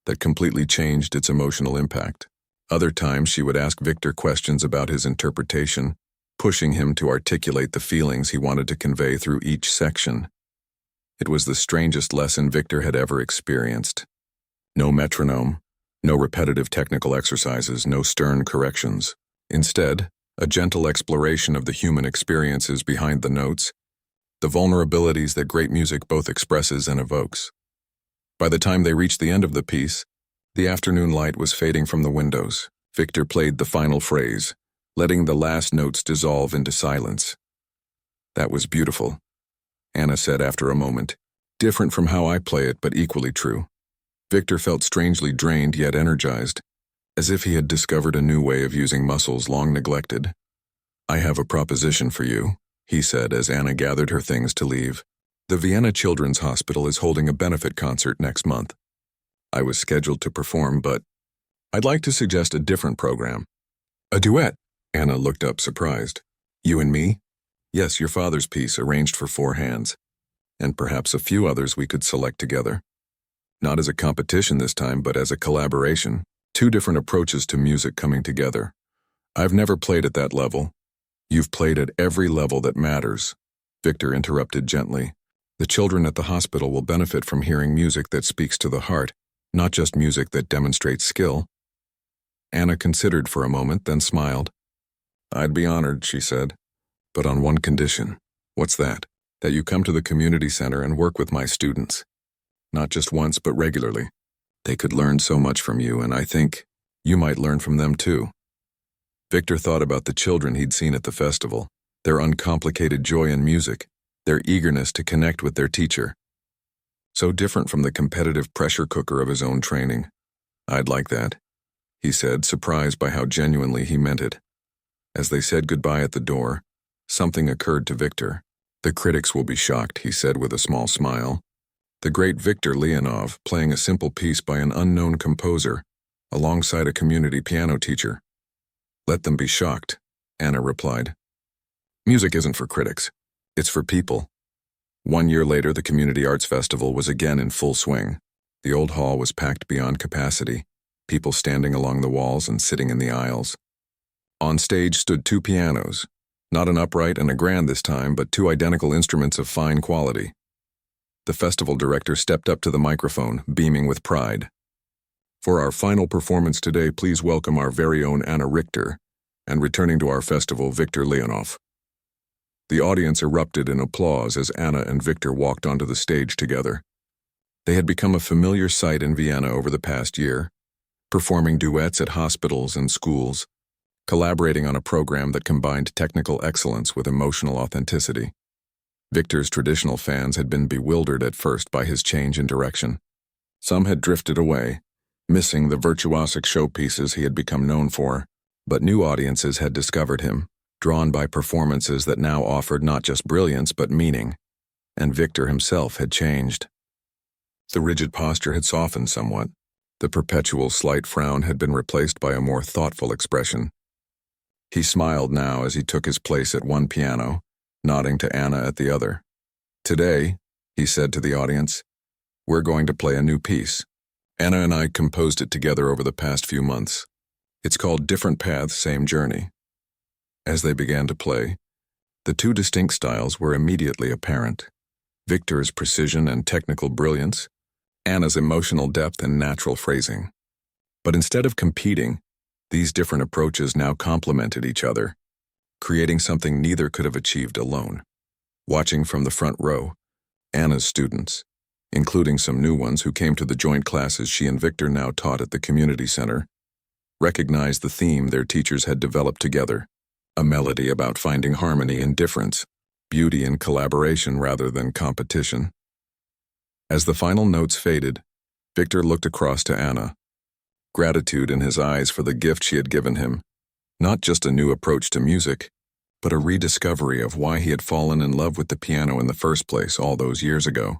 that completely changed its emotional impact. Other times she would ask Victor questions about his interpretation, pushing him to articulate the feelings he wanted to convey through each section. It was the strangest lesson Victor had ever experienced. No metronome, no repetitive technical exercises, no stern corrections. Instead, a gentle exploration of the human experiences behind the notes, the vulnerabilities that great music both expresses and evokes. By the time they reached the end of the piece, the afternoon light was fading from the windows. Victor played the final phrase, letting the last notes dissolve into silence. "That was beautiful," Anna said after a moment. "Different from how I play it, but equally true." Victor felt strangely drained yet energized, as if he had discovered a new way of using muscles long neglected. "I have a proposition for you," he said as Anna gathered her things to leave. "The Vienna Children's Hospital is holding a benefit concert next month. I was scheduled to perform, but I'd like to suggest a different program." "A duet?" Anna looked up surprised. "You and me?" "Yes, your father's piece arranged for 4 hands, and perhaps a few others we could select together. Not as a competition this time, but as a collaboration. 2 different approaches to music coming together. I've never played at that level." "You've played at every level that matters," Victor interrupted gently. "The children at the hospital will benefit from hearing music that speaks to the heart, not just music that demonstrates skill." Anna considered for a moment, then smiled. "I'd be honored," she said, "but on one condition." "What's that?" "That you come to the community center and work with my students. Not just once, but regularly. They could learn so much from you, and I think you might learn from them too." Victor thought about the children he'd seen at the festival, their uncomplicated joy in music, their eagerness to connect with their teacher. So different from the competitive pressure cooker of his own training. "I'd like that," he said, surprised by how genuinely he meant it. As they said goodbye at the door, something occurred to Victor. "The critics will be shocked," he said with a small smile. The great Victor Leonov playing a simple piece by an unknown composer alongside a community piano teacher. "Let them be shocked," Anna replied. "Music isn't for critics. It's for people." 1 year later, the Community Arts Festival was again in full swing. The old hall was packed beyond capacity, people standing along the walls and sitting in the aisles. On stage stood 2 pianos, not an upright and a grand this time, but 2 identical instruments of fine quality. The festival director stepped up to the microphone, beaming with pride. "For our final performance today, please welcome our very own Anna Richter, and returning to our festival, Victor Leonov." The audience erupted in applause as Anna and Victor walked onto the stage together. They had become a familiar sight in Vienna over the past year, performing duets at hospitals and schools, collaborating on a program that combined technical excellence with emotional authenticity. Victor's traditional fans had been bewildered at first by his change in direction. Some had drifted away, missing the virtuosic showpieces he had become known for, but new audiences had discovered him, drawn by performances that now offered not just brilliance but meaning, and Victor himself had changed. The rigid posture had softened somewhat. The perpetual slight frown had been replaced by a more thoughtful expression. He smiled now as he took his place at one piano, nodding to Anna at the other. "Today," he said to the audience, "we're going to play a new piece. Anna and I composed it together over the past few months. It's called Different Paths, Same Journey." As they began to play, the 2 distinct styles were immediately apparent. Victor's precision and technical brilliance, Anna's emotional depth and natural phrasing. But instead of competing, these different approaches now complemented each other, creating something neither could have achieved alone. Watching from the front row, Anna's students, including some new ones who came to the joint classes she and Victor now taught at the community center, recognized the theme their teachers had developed together, a melody about finding harmony in difference, beauty in collaboration rather than competition. As the final notes faded, Victor looked across to Anna, gratitude in his eyes for the gift she had given him, not just a new approach to music, but a rediscovery of why he had fallen in love with the piano in the first place all those years ago.